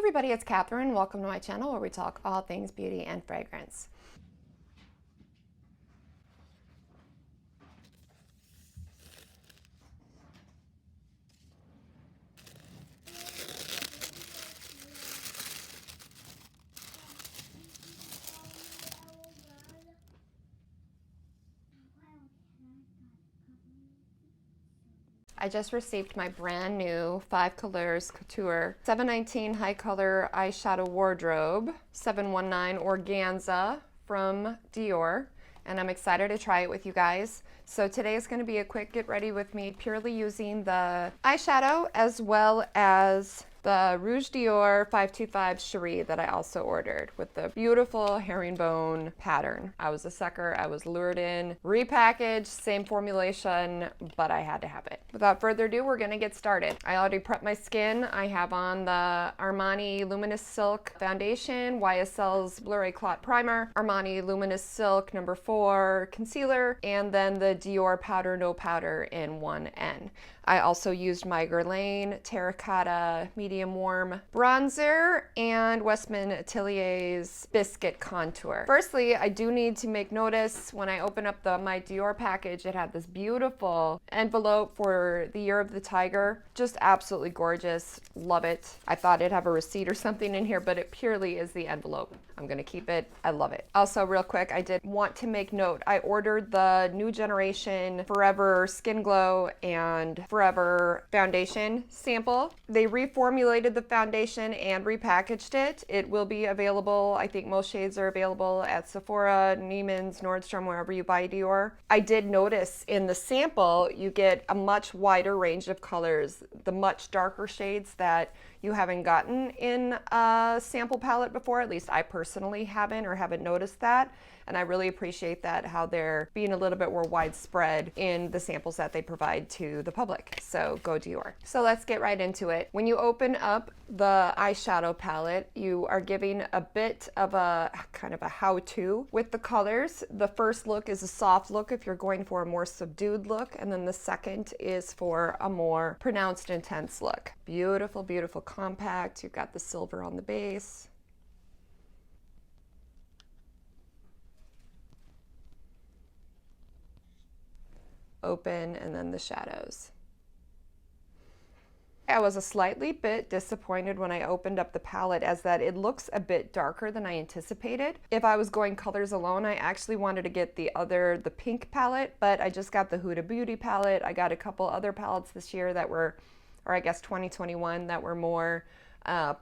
everybody, it's Katherine. Welcome to my channel where we talk all things beauty and fragrance. I just received my brand new 5 Colors Couture 719 High Color Eyeshadow Wardrobe 719 Organza from Dior, and I'm excited to try it with you guys. So today is going to be a quick get ready with me, purely using the eyeshadow as well as the Rouge Dior 525 Cherie that I also ordered with the beautiful herringbone pattern. I was a sucker. I was lured in. Repackaged, same formulation, but I had to have it. Without further ado, we're going to get started. I already prepped my skin. I have on the Armani Luminous Silk Foundation, YSL's Blurry Clot Primer, Armani Luminous Silk No. 4 Concealer, and then the Dior Powder No Powder in 1N. I also used my Guerlain Terracotta Medium Warm Bronzer and Westman Atelier's Biscuit Contour. Firstly, I do need to make notice when I open up my Dior package, it had this beautiful envelope for the Year of the Tiger. Just absolutely gorgeous. Love it. I thought it'd have a receipt or something in here, but it purely is the envelope. I'm gonna keep it. I love it. Also, real quick, I did want to make note. I ordered the new generation Forever Skin Glow and Forever Foundation sample. They reformulated the foundation and repackaged it. It will be available. I think most shades are available at Sephora, Neiman's, Nordstrom, wherever you buy Dior. I did notice in the sample, you get a much wider range of colors, the much darker shades that you haven't gotten in a sample palette before. At least I personally haven't noticed that. And I really appreciate that, how they're being a little bit more widespread in the samples that they provide to the public. So go Dior. So let's get right into it. When you open up the eyeshadow palette, you are giving a bit of a kind of a how-to with the colors. The first look is a soft look if you're going for a more subdued look, and then the second is for a more pronounced, intense look. Beautiful, beautiful compact. You've got the silver on the base. Open, and then the shadows. I was a slightly bit disappointed when I opened up the palette, as that it looks a bit darker than I anticipated. If I was going colors alone, I actually wanted to get the pink palette, but I just got the Huda Beauty palette. I got a couple other palettes this year that were, or I guess 2021, that were more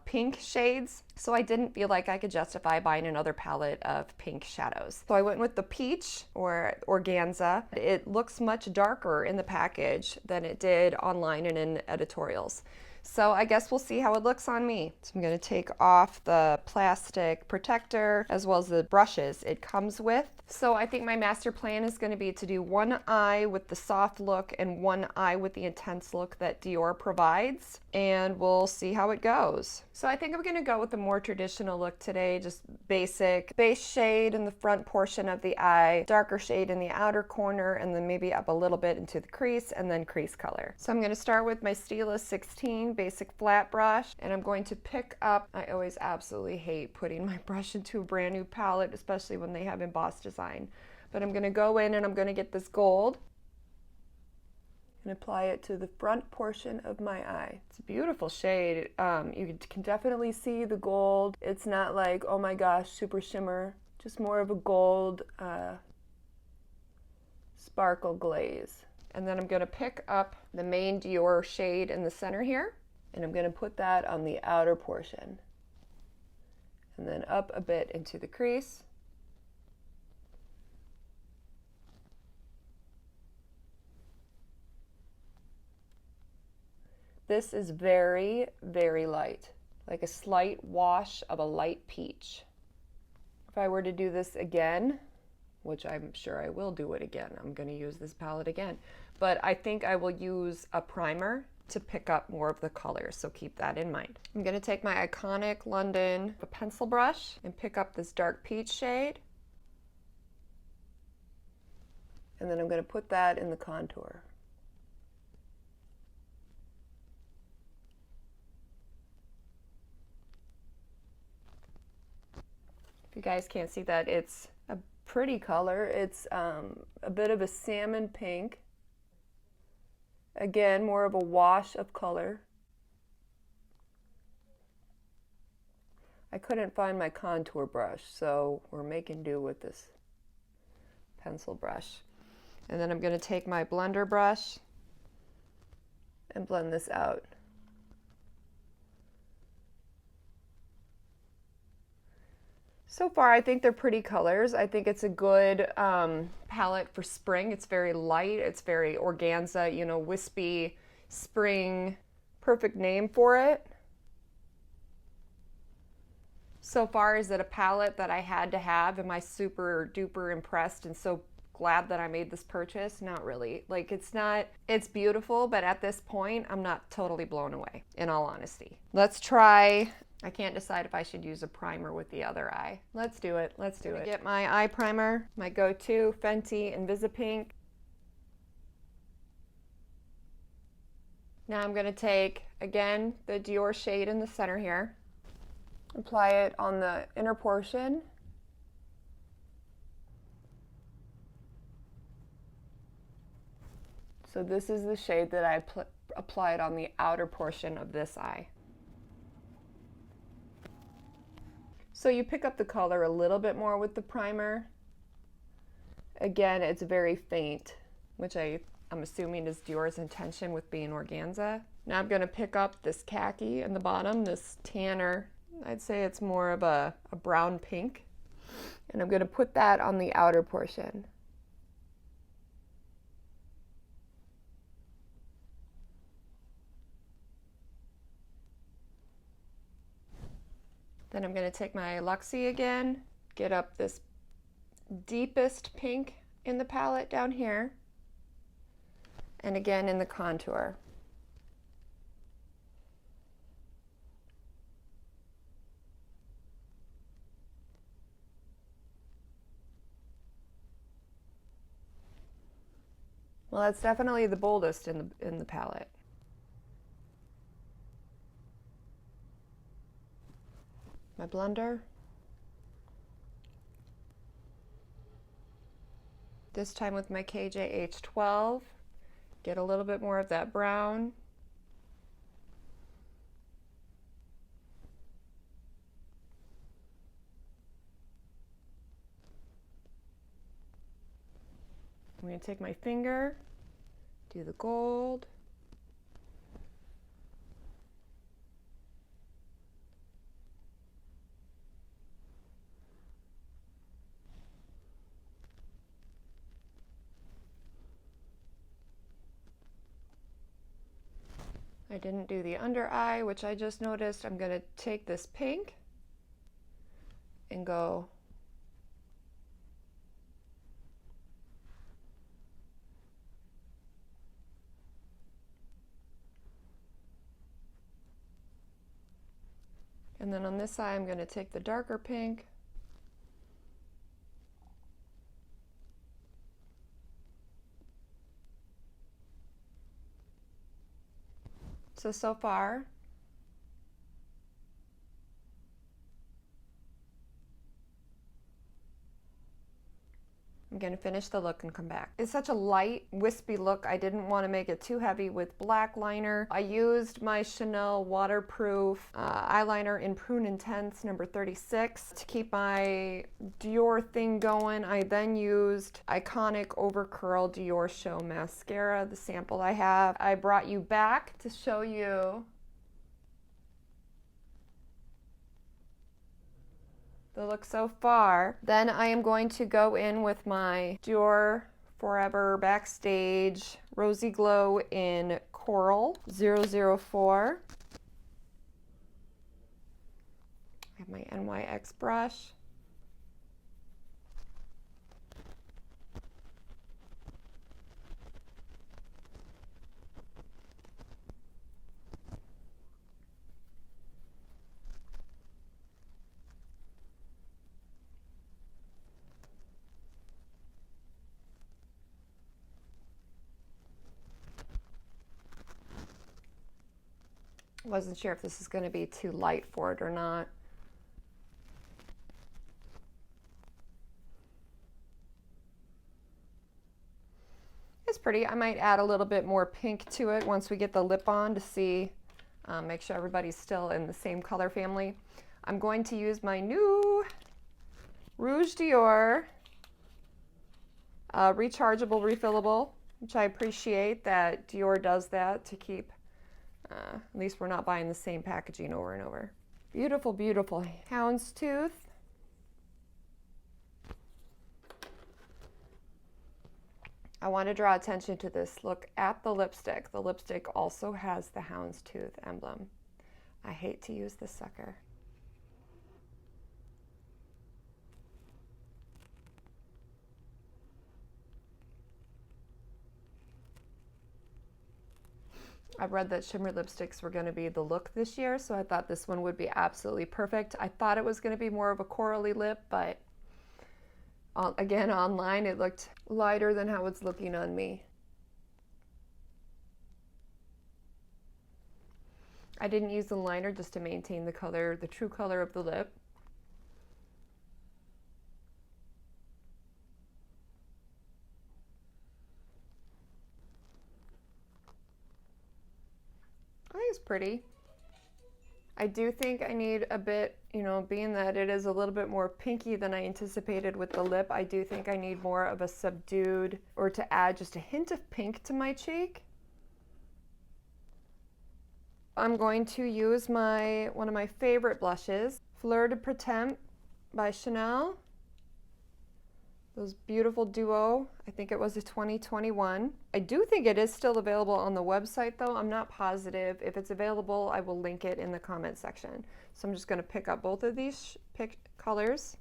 pink shades. So I didn't feel like I could justify buying another palette of pink shadows. So I went with the peach or organza. It looks much darker in the package than it did online and in editorials. So I guess we'll see how it looks on me. So I'm going to take off the plastic protector as well as the brushes it comes with. So I think my master plan is going to be to do one eye with the soft look and one eye with the intense look that Dior provides, and we'll see how it goes. So I think I'm going to go with the more traditional look today, just basic base shade in the front portion of the eye, darker shade in the outer corner, and then maybe up a little bit into the crease, and then crease color. So I'm going to start with my Stila 16 basic flat brush, and I'm going to pick up, I always absolutely hate putting my brush into a brand new palette, especially when they have embossed design, but I'm going to go in and I'm going to get this gold and apply it to the front portion of my eye. It's a beautiful shade. You can definitely see the gold. It's not like, oh my gosh, super shimmer, just more of a gold sparkle glaze. And then I'm going to pick up the main Dior shade in the center here, and I'm going to put that on the outer portion, and then up a bit into the crease. This is very, very light, like a slight wash of a light peach. If I were to do this again, which I'm sure I will do it again, I'm going to use this palette again, but I think I will use a primer to pick up more of the colors, so keep that in mind. I'm going to take my iconic London pencil brush and pick up this dark peach shade, and then I'm going to put that in the contour. If you guys can't see that, it's a pretty color. It's a bit of a salmon pink. Again, more of a wash of color. I couldn't find my contour brush, so we're making do with this pencil brush. And then I'm going to take my blender brush and blend this out. So far, I think they're pretty colors. I think it's a good palette for spring. It's very light. It's very organza, you know, wispy spring. Perfect name for it. So far, is it a palette that I had to have? Am I super duper impressed and so glad that I made this purchase? Not really. Like, it's beautiful, but at this point, I'm not totally blown away, in all honesty. Let's try. I can't decide if I should use a primer with the other eye. Let's do it. Let's do it. Get my eye primer, my go-to, Fenty Invisipink. Now I'm going to take, again, the Dior shade in the center here. Apply it on the inner portion. So this is the shade that I applied on the outer portion of this eye. So you pick up the color a little bit more with the primer. Again, it's very faint, which I'm assuming is Dior's intention with being organza. Now I'm going to pick up this khaki in the bottom, this tanner. I'd say it's more of a brown pink. And I'm going to put that on the outer portion. Then I'm going to take my Luxie again, get up this deepest pink in the palette down here, and again in the contour. Well, that's definitely the boldest in the palette. My blender. This time with my KJH12. Get a little bit more of that brown. I'm going to take my finger, do the gold. I didn't do the under eye, which I just noticed. I'm going to take this pink and go and then on this eye I'm going to take the darker pink so far I'm going to finish the look and come back. It's such a light, wispy look. I didn't want to make it too heavy with black liner. I used my Chanel waterproof eyeliner in Prune Intense number 36 to keep my Dior thing going. I then used Iconic Over Curl Dior Show Mascara, the sample I have. I brought you back to show you the look so far. Then I am going to go in with my Dior Forever Backstage Rosy Glow in Coral 004. I have my NYX brush. Wasn't sure if this is going to be too light for it or not. It's pretty. I might add a little bit more pink to it once we get the lip on to see, make sure everybody's still in the same color family. I'm going to use my new Rouge Dior rechargeable, refillable, which I appreciate that Dior does that to keep, at least we're not buying the same packaging over and over. Beautiful, beautiful houndstooth. I want to draw attention to this. Look at the lipstick. The lipstick also has the houndstooth emblem. I hate to use this sucker. I've read that shimmer lipsticks were going to be the look this year, so I thought this one would be absolutely perfect. I thought it was going to be more of a corally lip, but again, online it looked lighter than how it's looking on me. I didn't use the liner just to maintain the color, the true color of the lip. I think it's pretty. I do think I need a bit, you know, being that it is a little bit more pinky than I anticipated with the lip, I do think I need more of a subdued, or to add just a hint of pink to my cheek. I'm going to use one of my favorite blushes, Fleur de Printemps by Chanel. Those beautiful duo. I think it was a 2021. I do think it is still available on the website though. I'm not positive. If it's available, I will link it in the comment section. So I'm just going to pick up both of these colors.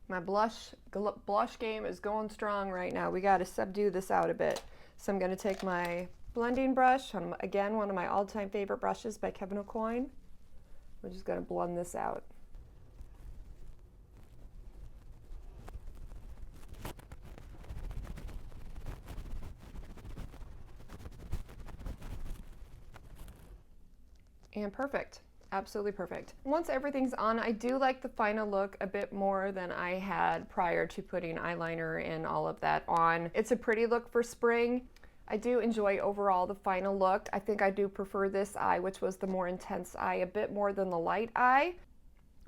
My blush game is going strong right now. We got to subdue this out a bit. So I'm going to take my blending brush, again, one of my all-time favorite brushes by KatherineColeTT. We're just going to blend this out. And perfect. Absolutely perfect. Once everything's on, I do like the final look a bit more than I had prior to putting eyeliner and all of that on. It's a pretty look for spring. I do enjoy overall the final look. I think I do prefer this eye, which was the more intense eye, a bit more than the light eye.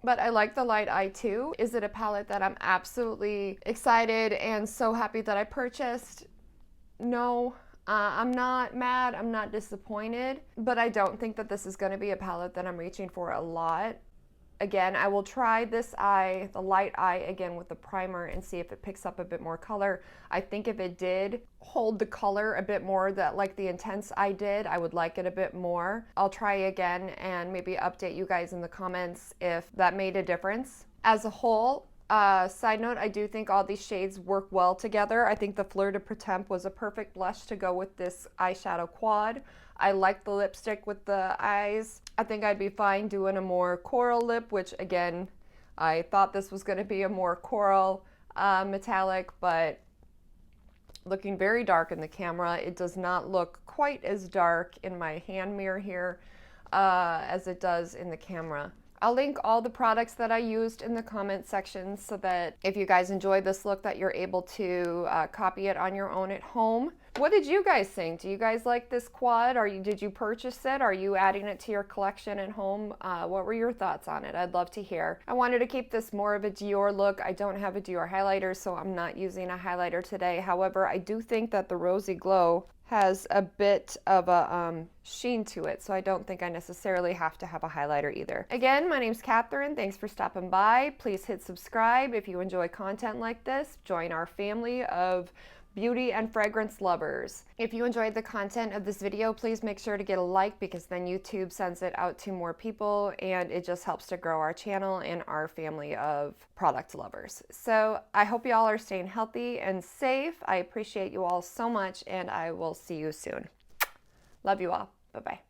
But I like the light eye too. Is it a palette that I'm absolutely excited and so happy that I purchased? No. I'm not mad, I'm not disappointed, but I don't think that this is going to be a palette that I'm reaching for a lot. Again, I will try this eye, the light eye, again with the primer and see if it picks up a bit more color. I think if it did hold the color a bit more that like the intense eye did, I would like it a bit more. I'll try again and maybe update you guys in the comments if that made a difference. As a whole, side note, I do think all these shades work well together. I think the Fleur de Printemps was a perfect blush to go with this eyeshadow quad. I like the lipstick with the eyes. I think I'd be fine doing a more coral lip, which again, I thought this was going to be a more coral metallic, but looking very dark in the camera. It does not look quite as dark in my hand mirror here as it does in the camera. I'll link all the products that I used in the comment section so that if you guys enjoy this look that you're able to copy it on your own at home. What did you guys think? Do you guys like this quad? Did you purchase it? Are you adding it to your collection at home? What were your thoughts on it? I'd love to hear. I wanted to keep this more of a Dior look. I don't have a Dior highlighter, so I'm not using a highlighter today. However, I do think that the Rosy Glow has a bit of a sheen to it, so I don't think I necessarily have to have a highlighter either. Again, my name's Katherine. Thanks for stopping by. Please hit subscribe if you enjoy content like this. Join our family of beauty and fragrance lovers. If you enjoyed the content of this video, please make sure to get a like because then YouTube sends it out to more people and it just helps to grow our channel and our family of product lovers. So I hope you all are staying healthy and safe. I appreciate you all so much and I will see you soon. Love you all. Bye-bye.